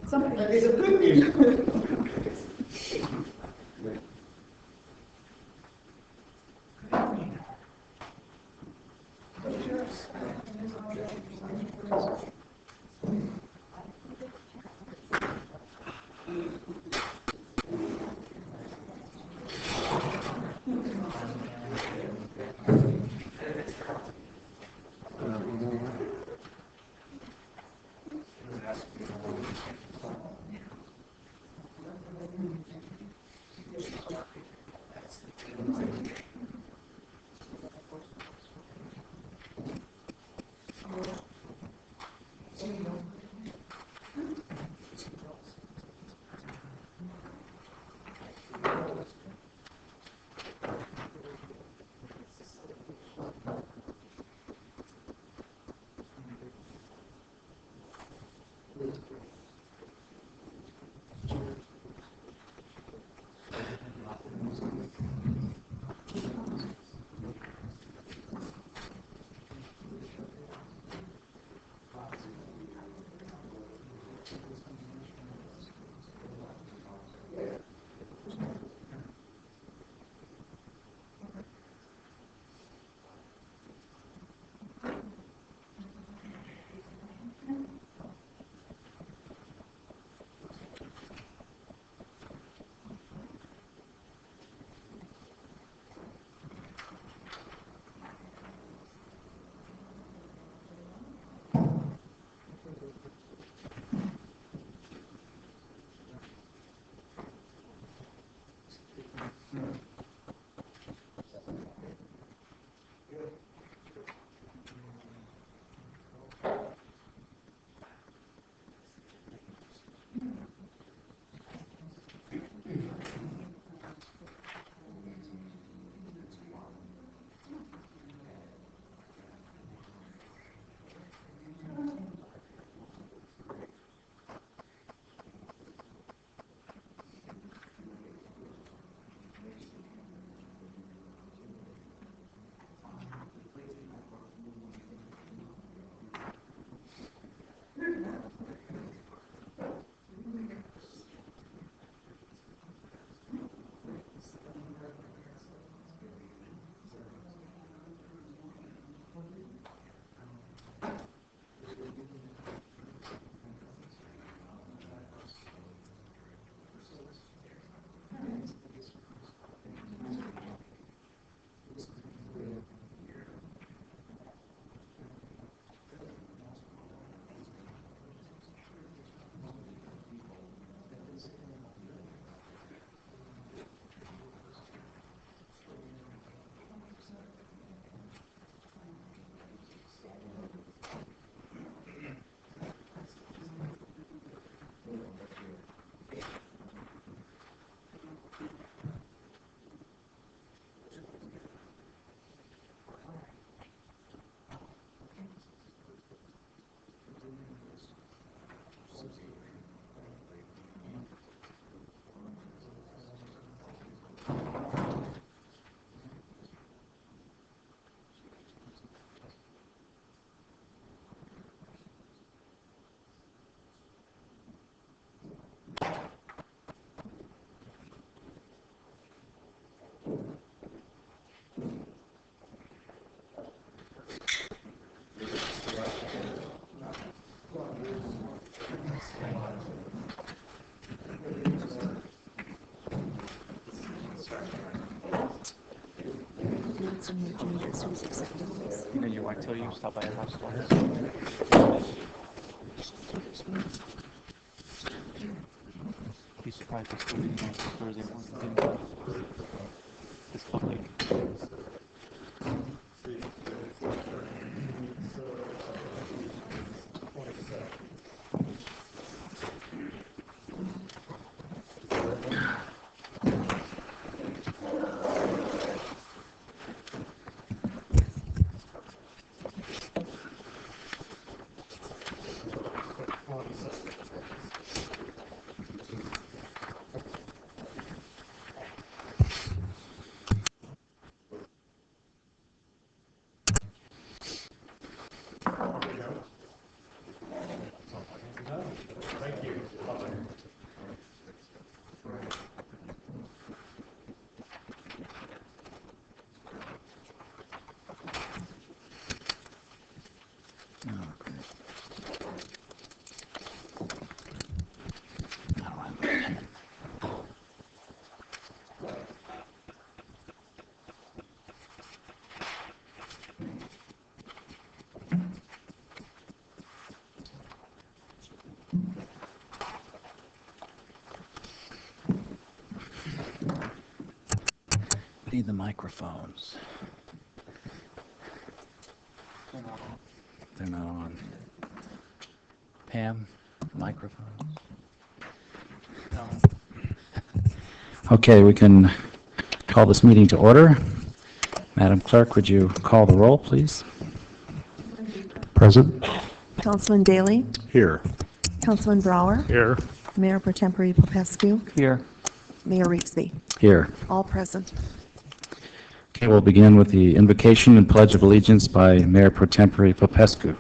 Something is a good news. You know, you wait till you stop by your house twice. He's Right, distributing on Thursday morning. It's public. Need the microphones. They're not on. Pam, microphones. Okay, we can call this meeting to order. Madam Clerk, would you call the roll, please? Present. Councilman Daly, Here. Councilman Brower, Here. Mayor Pro Tempore Popescu, Here. Mayor Reeksby, Here. all present. Okay, we'll begin with the invocation and pledge of allegiance by Mayor Pro Tempore Popescu.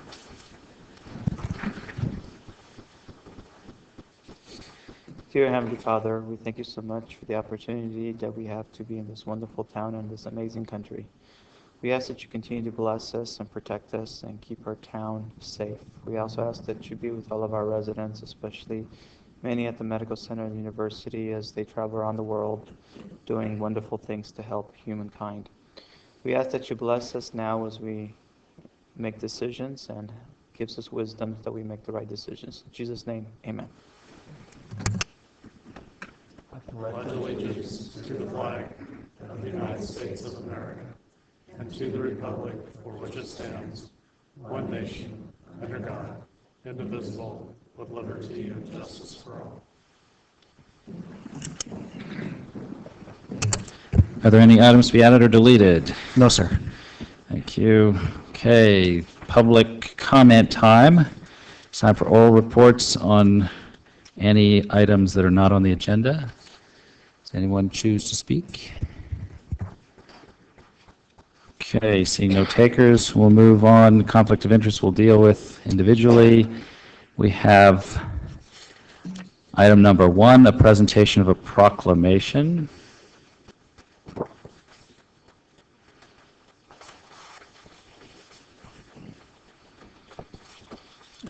Dear Heavenly Father, we thank you so much for the opportunity that we have to be in this wonderful town and this amazing country. We ask that you continue to bless us and protect us and keep our town safe. We also ask that you be with all of our residents, especially many at the medical center and university as they travel around the world doing wonderful things to help humankind. We ask that you bless us now as we make decisions and gives us wisdom that we make the right decisions. In Jesus' name, amen. Pledge allegiance to the flag of the United States of America and to the republic for which it stands, one nation, under God, indivisible, with liberty and justice for all. Are there any items to be added or deleted? No, sir. Thank you. Okay, public comment time. It's time for oral reports on any items that are not on the agenda. Does anyone choose to speak? Okay, seeing no takers, we'll move on. Conflict of interest we'll deal with individually. We have item number 1, a presentation of a proclamation.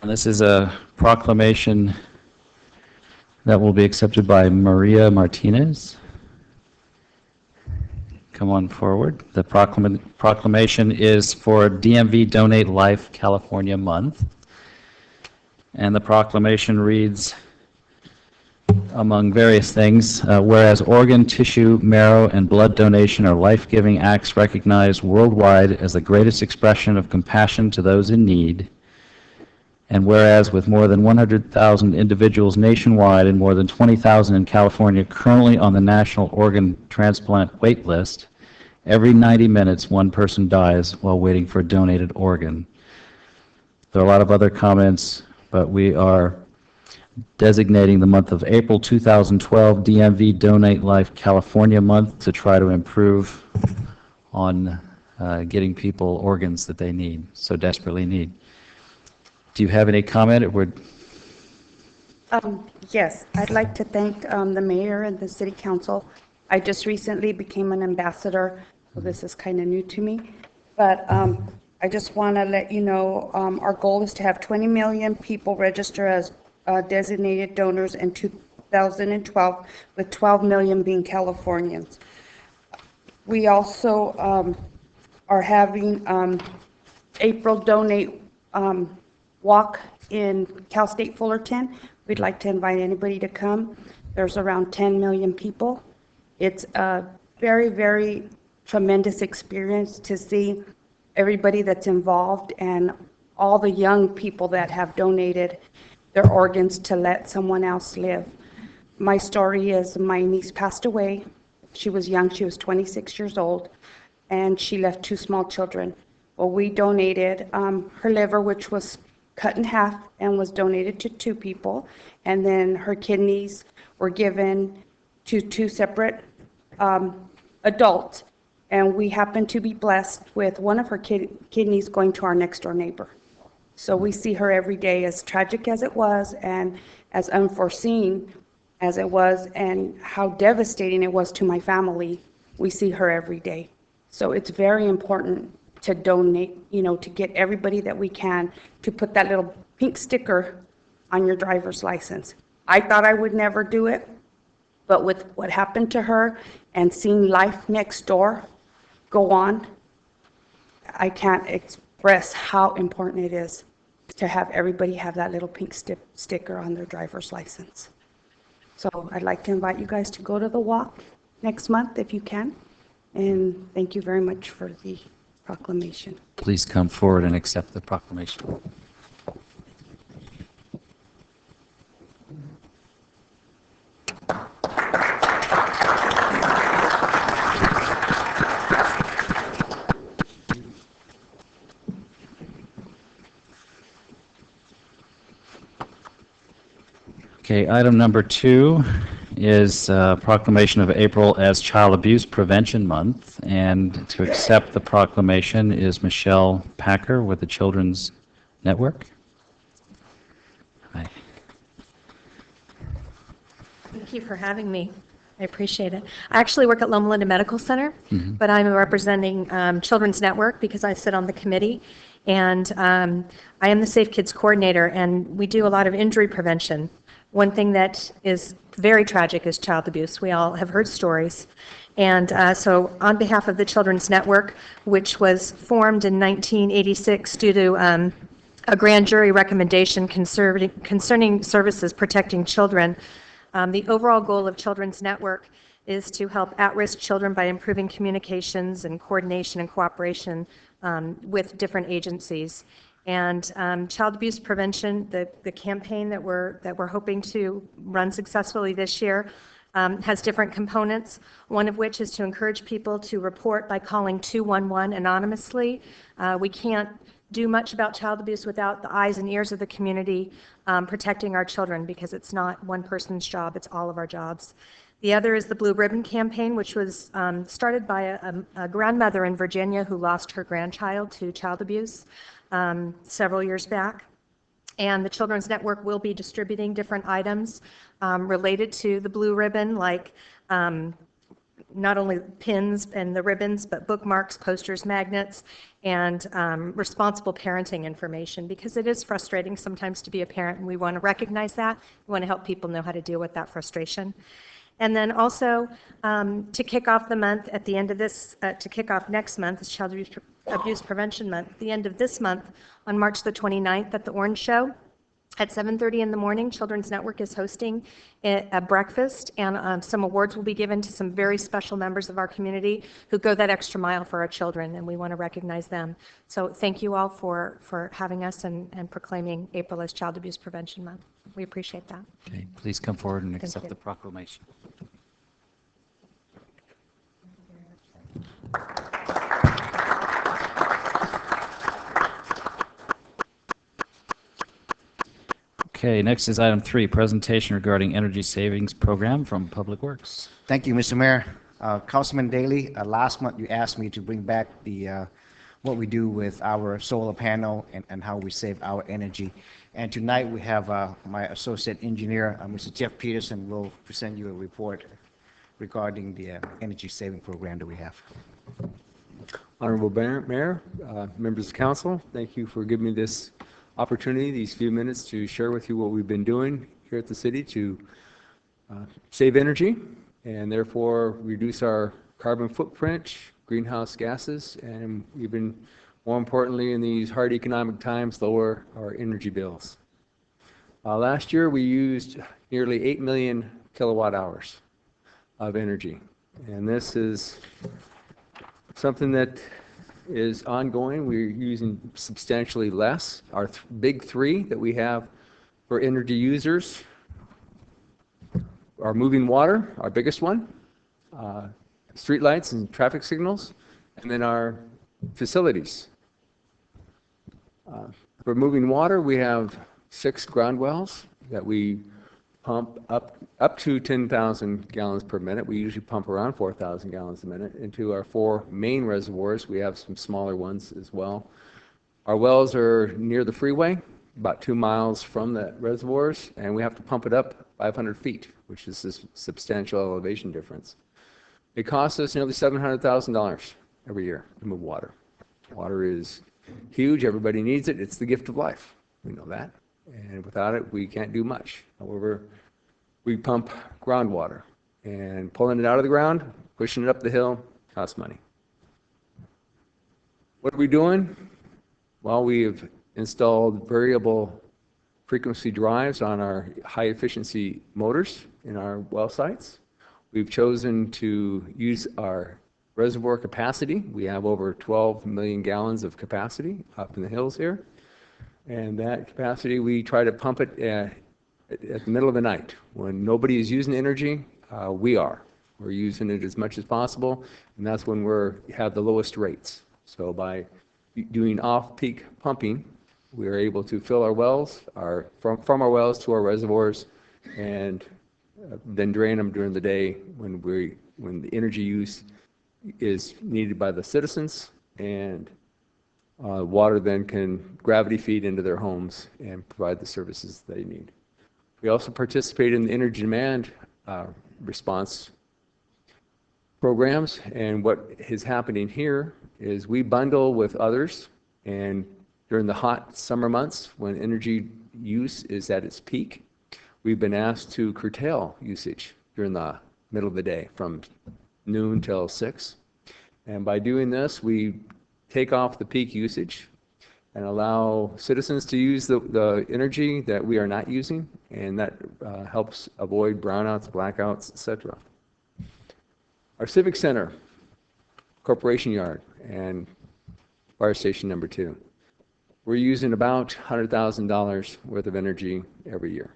And this is a proclamation that will be accepted by Maria Martinez. Come on forward. The proclamation is for DMV Donate Life California Month. And the proclamation reads, among various things, whereas organ, tissue, marrow, and blood donation are life-giving acts recognized worldwide as the greatest expression of compassion to those in need, and whereas with more than 100,000 individuals nationwide and more than 20,000 in California currently on the national organ transplant wait list, every 90 minutes one person dies while waiting for a donated organ. There are a lot of other comments, but we are designating the month of April 2012 DMV Donate Life California Month to try to improve on getting people organs that they need, so desperately need. Do you have any comment? Yes, I'd like to thank the mayor and the city council. I just recently became an ambassador, so this is kind of new to me. But I just want to let you know, our goal is to have 20 million people register as designated donors in 2012, with 12 million being Californians. We also are having April Donate Walk in Cal State Fullerton. We'd like to invite anybody to come. There's around 10 million people. It's a very, very tremendous experience to see everybody that's involved and all the young people that have donated their organs to let someone else live. My story is my niece passed away. She was young, she was 26 years old, and she left two small children. Well, we donated her liver, which was cut in half and was donated to two people, and then her kidneys were given to two separate adults, and we happened to be blessed with one of her kidneys going to our next door neighbor. So we see her every day, as tragic as it was and as unforeseen as it was, and how devastating it was to my family. We see her every day. So it's very important to donate, to get everybody that we can to put that little pink sticker on your driver's license. I thought I would never do it, but with what happened to her and seeing life next door go on, I can't express how important it is to have everybody have that little pink sticker on their driver's license. So I'd like to invite you guys to go to the walk next month if you can. And thank you very much for the proclamation. Please come forward and accept the proclamation. Okay, item number 2 is proclamation of April as Child Abuse Prevention Month, and to accept the proclamation is Michelle Packer with the Children's Network. Hi. Thank you for having me. I appreciate it. I actually work at Loma Linda Medical Center, but I'm representing Children's Network because I sit on the committee, and I am the Safe Kids Coordinator, and we do a lot of injury prevention. One thing that is very tragic is child abuse. We all have heard stories. And so on behalf of the Children's Network, which was formed in 1986 due to a grand jury recommendation concerning services protecting children, the overall goal of Children's Network is to help at-risk children by improving communications and coordination and cooperation with different agencies. And child abuse prevention, the campaign that we're hoping to run successfully this year, has different components, one of which is to encourage people to report by calling 211 anonymously. We can't do much about child abuse without the eyes and ears of the community protecting our children, because it's not one person's job, it's all of our jobs. The other is the Blue Ribbon Campaign, which was started by a grandmother in Virginia who lost her grandchild to child abuse several years back. And the Children's Network will be distributing different items related to the Blue Ribbon, like not only pins and the ribbons, but bookmarks, posters, magnets, and responsible parenting information, because it is frustrating sometimes to be a parent, and we want to recognize that. We want to help people know how to deal with that frustration. And then also, to kick off the month, at the end of this, to kick off next month, is Child Abuse Prevention Month. At the end of this month, on March the 29th at the Orange Show, at 7:30 in the morning, Children's Network is hosting a breakfast, and some awards will be given to some very special members of our community who go that extra mile for our children, and we want to recognize them. So thank you all for having us and proclaiming April as Child Abuse Prevention Month. We appreciate that. Okay, please come forward and Thank accept you. the proclamation. Okay, next is item 3, presentation regarding energy savings program from Public Works. Thank you, Mr. Mayor. Councilman Daly, last month you asked me to bring back the what we do with our solar panel and how we save our energy. And tonight we have my associate engineer, Mr. Jeff Peterson, will present you a report regarding the energy saving program that we have. Honorable Mayor, members of council, thank you for giving me this opportunity, these few minutes, to share with you what we've been doing here at the city to save energy and therefore reduce our carbon footprint, greenhouse gases, and even more importantly in these hard economic times, lower our energy bills. Last year we used nearly 8 million kilowatt hours of energy. And this is something that is ongoing. We're using substantially less. Our big three that we have for energy users are moving water, our biggest one, streetlights and traffic signals, and then our facilities. For moving water, we have 6 ground wells that we pump up to 10,000 gallons per minute. We usually pump around 4,000 gallons a minute into our 4 main reservoirs. We have some smaller ones as well. Our wells are near the freeway, about 2 miles from the reservoirs, and we have to pump it up 500 feet, which is a substantial elevation difference. It costs us nearly $700,000 every year to move water. Water is huge. Everybody needs it. It's the gift of life. We know that. And without it, we can't do much. However, we pump groundwater, and pulling it out of the ground, pushing it up the hill, costs money. What are we doing? Well, we've installed variable frequency drives on our high efficiency motors in our well sites. We've chosen to use our reservoir capacity. We have over 12 million gallons of capacity up in the hills here. And that capacity, we try to pump it at the middle of the night. When nobody is using energy, we are. We're using it as much as possible, and that's when we have the lowest rates. So by doing off-peak pumping, we are able to fill our wells, from our wells to our reservoirs, and then drain them during the day when the energy use is needed by the citizens, and water then can gravity feed into their homes and provide the services they need. We also participate in the energy demand response programs, and what is happening here is we bundle with others, and during the hot summer months when energy use is at its peak, we've been asked to curtail usage during the middle of the day from noon till 6. And by doing this, we take off the peak usage and allow citizens to use the energy that we are not using, and that helps avoid brownouts, blackouts, etc. Our Civic Center, Corporation Yard, and Fire Station number 2. We're using about $100,000 worth of energy every year.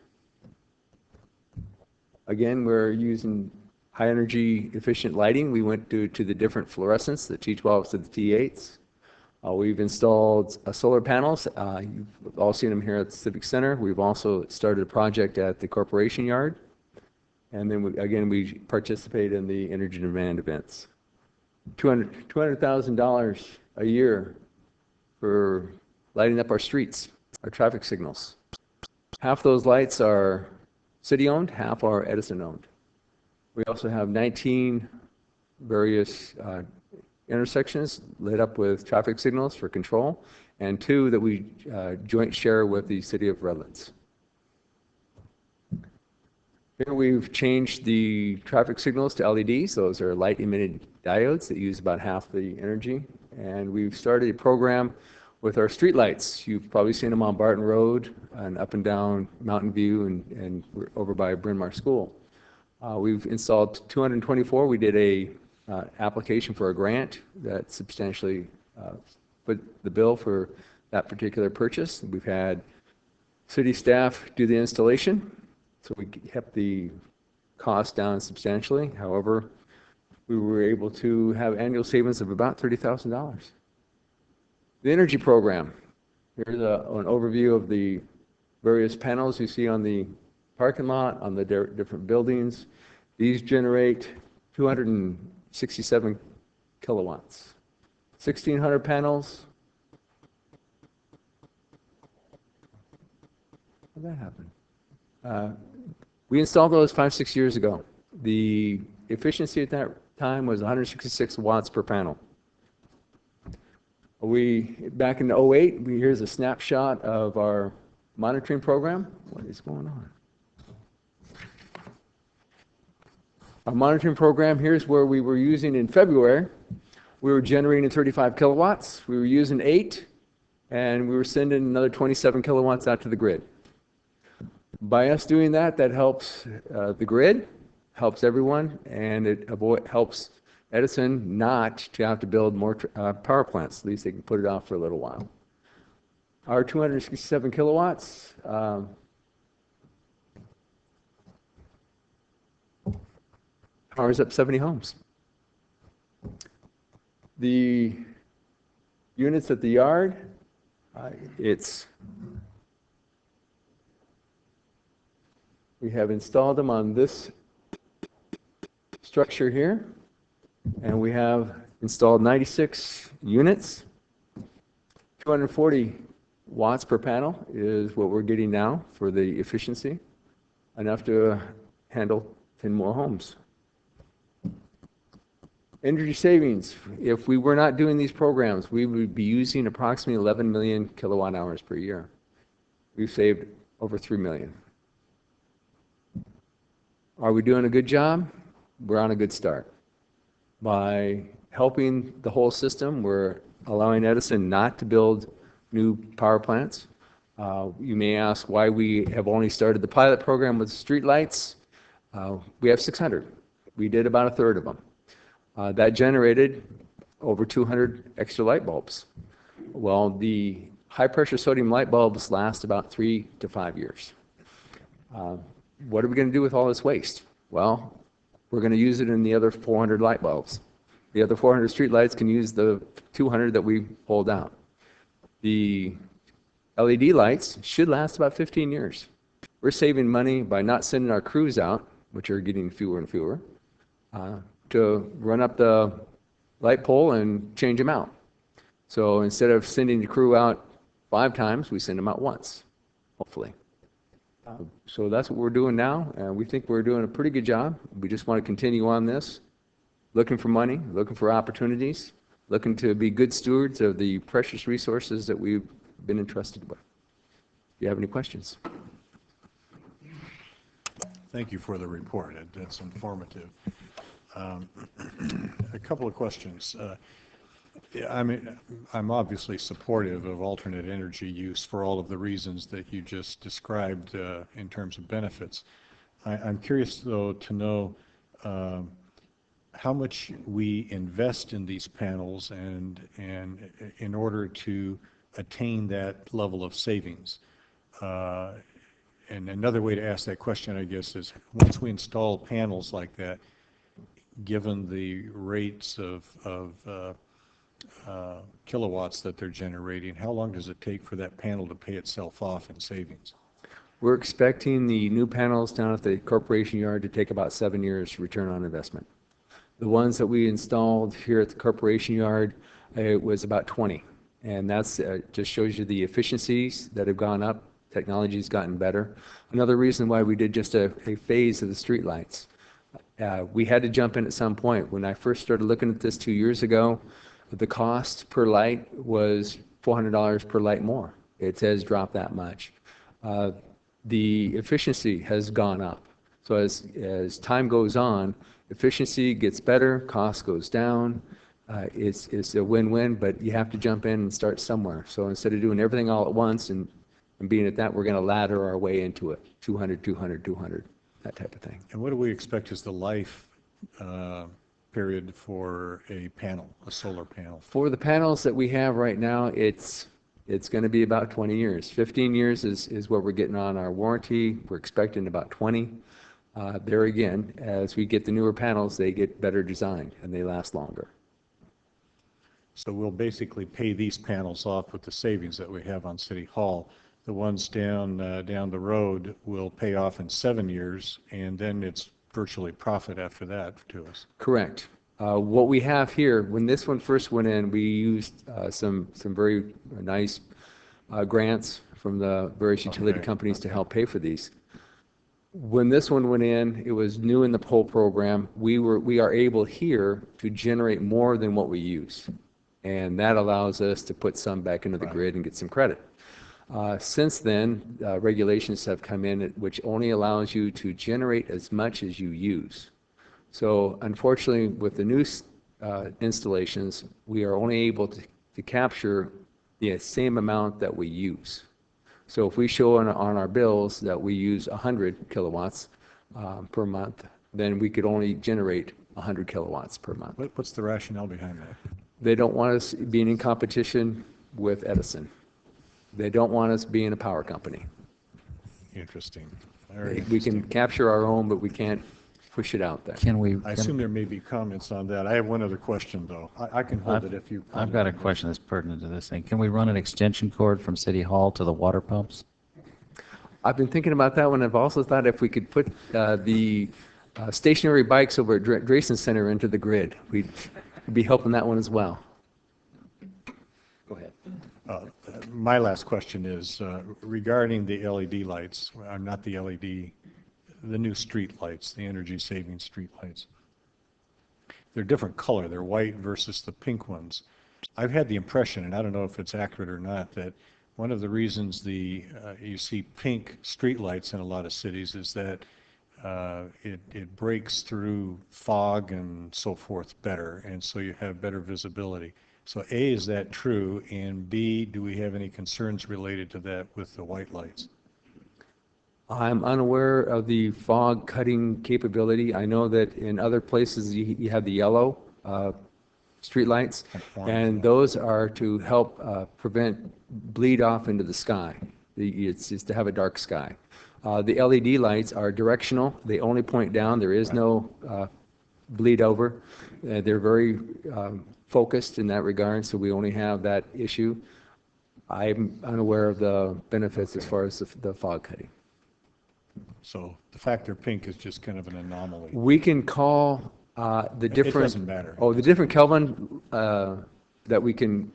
Again, we're using high energy efficient lighting. We went to the different fluorescents, the T12s to the T8s. We've installed solar panels. You've all seen them here at the Civic Center. We've also started a project at the Corporation Yard. And then we participate in the energy demand events. $200,000 a year for lighting up our streets, our traffic signals. Half those lights are city-owned, half are Edison-owned. We also have 19 various intersections lit up with traffic signals for control, and 2 that we joint share with the city of Redlands. Here we've changed the traffic signals to LEDs. Those are light emitting diodes that use about half the energy. And we've started a program with our streetlights. You've probably seen them on Barton Road and up and down Mountain View and over by Bryn Mawr School. We've installed 224. We did a application for a grant that substantially put the bill for that particular purchase. We've had city staff do the installation, so we kept the cost down substantially. However, we were able to have annual savings of about $30,000. The energy program. Here's an overview of the various panels you see on the parking lot, on the different buildings. These generate 267 kilowatts. 1,600 panels. How did that happen? We installed those 5-6 years ago. The efficiency at that time was 166 watts per panel. Back in 2008, here's a snapshot of our monitoring program. What is going on? Our monitoring program, here's where we were using in February. We were generating 35 kilowatts. We were using 8, and we were sending another 27 kilowatts out to the grid. By us doing that, that helps the grid, helps everyone, and it helps Edison not to have to build more power plants. At least they can put it off for a little while. Our 267 kilowatts powers up 70 homes. The units at the yard, we have installed them on this structure here, and we have installed 96 units. 240 watts per panel is what we're getting now for the efficiency, enough to handle 10 more homes. Energy savings, if we were not doing these programs, we would be using approximately 11 million kilowatt hours per year. We've saved over 3 million. Are we doing a good job? We're on a good start. By helping the whole system, we're allowing Edison not to build new power plants. You may ask why we have only started the pilot program with streetlights. We have 600. We did about a third of them. That generated over 200 extra light bulbs. Well, the high-pressure sodium light bulbs last about 3 to 5 years. What are we going to do with all this waste? Well, we're going to use it in the other 400 light bulbs. The other 400 street lights can use the 200 that we pulled out. The LED lights should last about 15 years. We're saving money by not sending our crews out, which are getting fewer and fewer, to run up the light pole and change them out. So instead of sending the crew out 5 times, we send them out once, hopefully. So that's what we're doing now, and we think we're doing a pretty good job. We just want to continue on this, looking for money, looking for opportunities, looking to be good stewards of the precious resources that we've been entrusted with. Do you have any questions? Thank you for the report. That's informative. A couple of questions. I'm obviously supportive of alternate energy use for all of the reasons that you just described in terms of benefits. I'm curious, though, to know how much we invest in these panels and in order to attain that level of savings. And another way to ask that question, I guess, is once we install panels like that, given the rates of kilowatts that they're generating, how long does it take for that panel to pay itself off in savings? We're expecting the new panels down at the corporation yard to take about 7 years return on investment. The ones that we installed here at the corporation yard, it was about 20. And that's just shows you the efficiencies that have gone up. Technology's gotten better. Another reason why we did just a phase of the streetlights. We had to jump in at some point. When I first started looking at this 2 years ago, the cost per light was $400 per light more. It has dropped that much. The efficiency has gone up. So as time goes on, efficiency gets better, cost goes down. It's a win-win, but you have to jump in and start somewhere. So instead of doing everything all at once and being at that, we're going to ladder our way into it, 200, 200, 200, that type of thing. And what do we expect is the life period for a panel, a solar panel? For the panels that we have right now, it's going to be about 20 years. 15 years is what we're getting on our warranty. We're expecting about 20. There again, as we get the newer panels, they get better designed and they last longer. So we'll basically pay these panels off with the savings that we have on City Hall. The ones down the road will pay off in 7 years, and then it's virtually profit after that to us. Correct. What we have here, when this one first went in, we used some very nice grants from the various utility companies to help pay for these. When this one went in, it was new in the whole program. We are able here to generate more than what we use, and that allows us to put some back into the grid and get some credit. Since then, regulations have come in which only allows you to generate as much as you use. So unfortunately, with the new installations, we are only able to capture the same amount that we use. So if we show on our bills that we use 100 kilowatts per month, then we could only generate 100 kilowatts per month. What's the rationale behind that? They don't want us being in competition with Edison. They don't want us being a power company. Interesting. Very We interesting. can capture our own, but we can't push it out there. Can we? I assume there may be comments on that. I have one other question, though. I can hold it if you. I've got a question that's pertinent to this thing. Can we run an extension cord from City Hall to the water pumps? I've been thinking about that one. I've also thought if we could put the stationary bikes over at Drayson Center into the grid, we'd be helping that one as well. Go ahead. My last question is regarding the LED lights. I'm not the LED, the new street lights, the energy-saving street lights. They're different color. They're white versus the pink ones. I've had the impression, and I don't know if it's accurate or not, that one of the reasons you see pink street lights in a lot of cities is that it breaks through fog and so forth better, and so you have better visibility. So A, is that true? And B, do we have any concerns related to that with the white lights? I'm unaware of the fog cutting capability. I know that in other places you have the yellow streetlights, and those are to help prevent bleed off into the sky. It's to have a dark sky. The LED lights are directional. They only point down. There is no bleed over. They're very focused in that regard, so we only have that issue. I'm unaware of the benefits as far as the fog cutting. So the fact they're pink is just kind of an anomaly. We can call the different... It doesn't matter. Oh, the different Kelvin that we can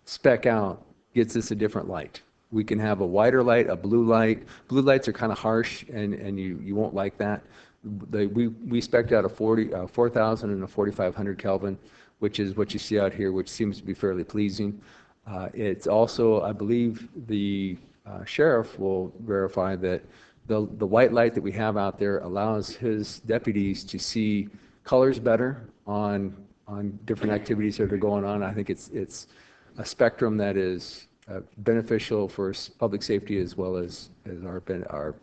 spec out gets us a different light. We can have a whiter light, a blue light. Blue lights are kind of harsh, and you won't like that. We spec'd out a 4,000 and a 4,500 Kelvin, which is what you see out here, which seems to be fairly pleasing. It's also, I believe, the sheriff will verify that the white light that we have out there allows his deputies to see colors better on different activities that are going on. I think it's a spectrum that is beneficial for public safety as well as our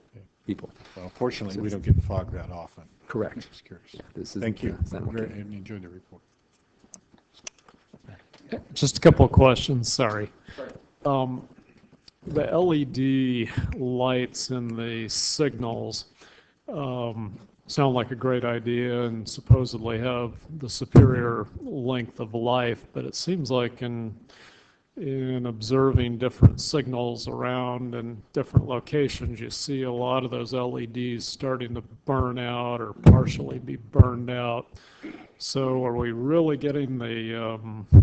people. Well, fortunately, we don't get fog that often. Correct. Just curious. Yeah, this is, Thank you. it's not working. And enjoy the report. Just a couple of questions, sorry. The LED lights in the signals sound like a great idea and supposedly have the superior length of life, but it seems like in observing different signals around in different locations, you see a lot of those LEDs starting to burn out or partially be burned out. So are we really getting the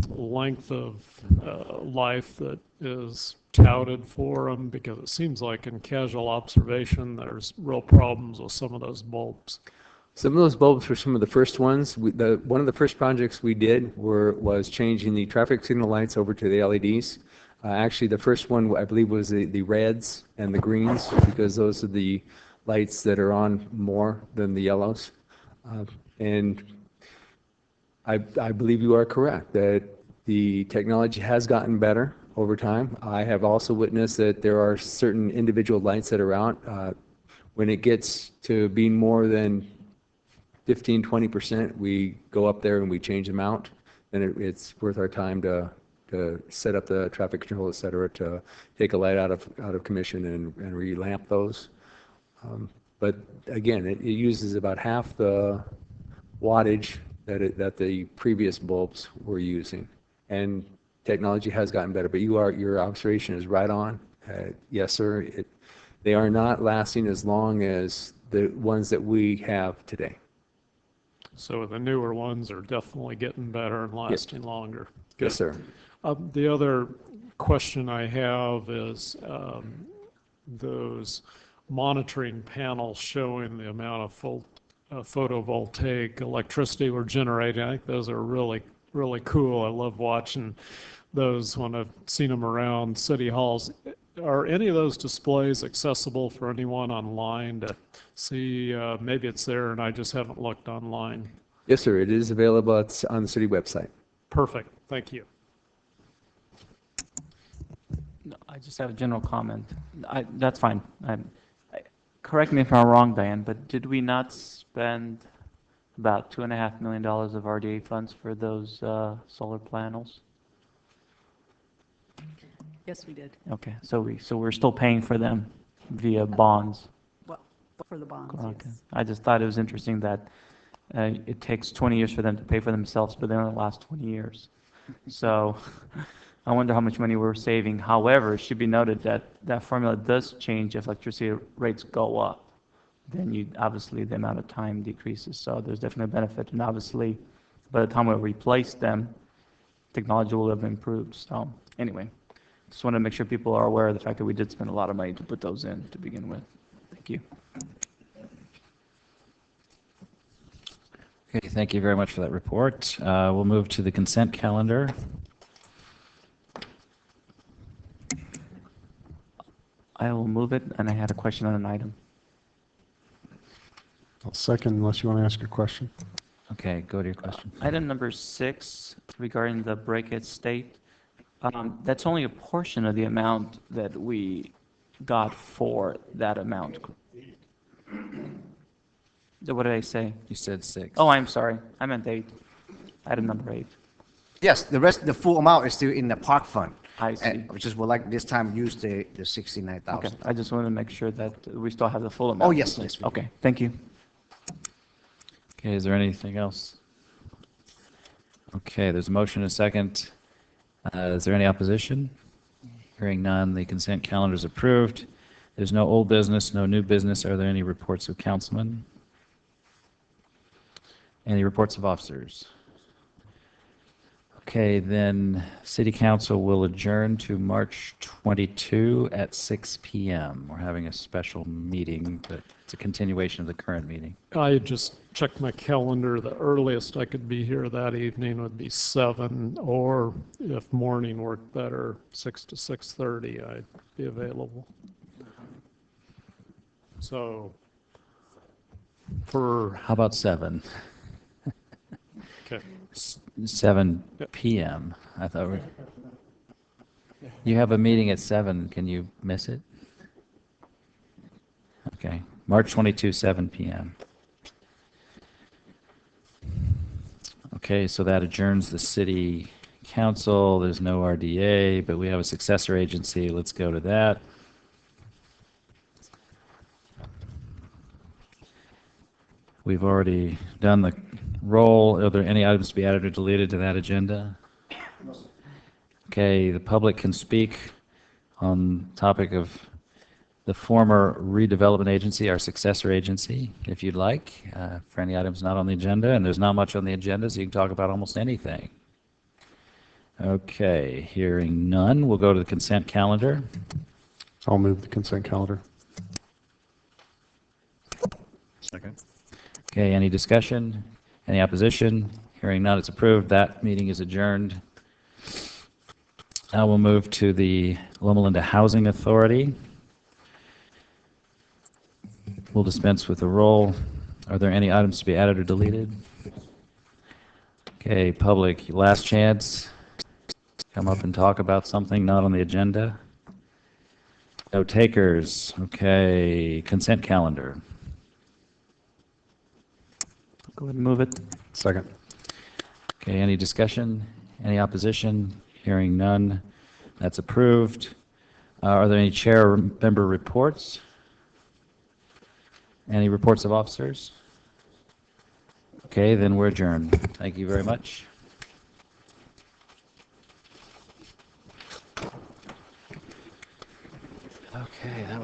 length of life that is touted for them? Because it seems like in casual observation, there's real problems with some of those bulbs. Some of those bulbs were some of the first ones. One of the first projects we did was changing the traffic signal lights over to the LEDs. Actually, the first one, I believe, was the reds and the greens, because those are the lights that are on more than the yellows. And I believe you are correct that the technology has gotten better over time. I have also witnessed that there are certain individual lights that are out. When it gets to being more than 15-20%, we go up there and we change them out, and it's worth our time to set up the traffic control, et cetera, to take a light out of commission and re-lamp those. But again, it uses about half the wattage that the previous bulbs were using, and technology has gotten better. But your observation is right on. Yes, sir. They are not lasting as long as the ones that we have today. So the newer ones are definitely getting better and lasting longer. Good. Yes, sir. The other question I have is those monitoring panels showing the amount of photovoltaic electricity we're generating. I think those are really, really cool. I love watching those when I've seen them around city halls. Are any of those displays accessible for anyone online to see? Maybe it's there and I just haven't looked online. Yes, sir. It is available on the city website. Perfect. Thank you. I just have a general comment. That's fine. Correct me if I'm wrong, Diane, but did we not spend about $2.5 million of RDA funds for those solar panels? Yes, we did. Okay, so we're still paying for them via bonds. Well, for the bonds, Okay. yes. I just thought it was interesting that it takes 20 years for them to pay for themselves, but they only last 20 years. So I wonder how much money we're saving. However, it should be noted that that formula does change if electricity rates go up. Then obviously the amount of time decreases. So there's definitely a benefit. And obviously, by the time we replace them, technology will have improved. So anyway, just want to make sure people are aware of the fact that we did spend a lot of money to put those in to begin with. Thank you. Okay, thank you very much for that report. We'll move to the consent calendar. I will move it, and I had a question on an item. I'll second unless you want to ask a question. Okay, go to your question. Item number 6 regarding the break-it state. That's only a portion of the amount that we got for that amount. What did I say? You said 6. Oh, I'm sorry. I meant 8. Item number 8. Yes, the full amount is still in the park fund. I see. And we just would like this time use the Okay, 69,000. I just wanted to make sure that we still have the full amount. Oh, yes, yes. we do. Okay, thank you. Okay, is there anything else? Okay, there's a motion and a second. Is there any opposition? Hearing none, the consent calendar is approved. There's no old business, no new business. Are there any reports of councilmen? Any reports of officers? Okay, then City Council will adjourn to March 22 at 6 p.m. We're having a special meeting, but it's a continuation of the current meeting. I just checked my calendar. The earliest I could be here that evening would be 7, or if morning worked better, 6 to 6:30, I'd be available. So for, How about 7? okay, 7 p.m. I thought you have a meeting at 7. Can you miss it? Okay, March 22, 7 p.m. Okay, so that adjourns the city council. There's no RDA, but we have a successor agency. Let's go to that. We've already done the roll. Are there any items to be added or deleted to that agenda? Okay, the public can speak on topic of the former redevelopment agency, our successor agency, if you'd like, for any items not on the agenda. And there's not much on the agenda, so you can talk about almost anything. Okay, hearing none, we'll go to the consent calendar. I'll move the consent calendar. Second. Okay, any discussion? Any opposition? Hearing none, it's approved. That meeting is adjourned. Now we'll move to the Loma Linda Housing Authority. We'll dispense with the roll. Are there any items to be added or deleted? Okay, public, last chance. Come up and talk about something not on the agenda. No takers. Okay, consent calendar. Go ahead and move it. Second. Okay, any discussion? Any opposition? Hearing none. That's approved. Are there any chair member reports? Any reports of officers? Okay, then we're adjourned. Thank you very much. Okay, that was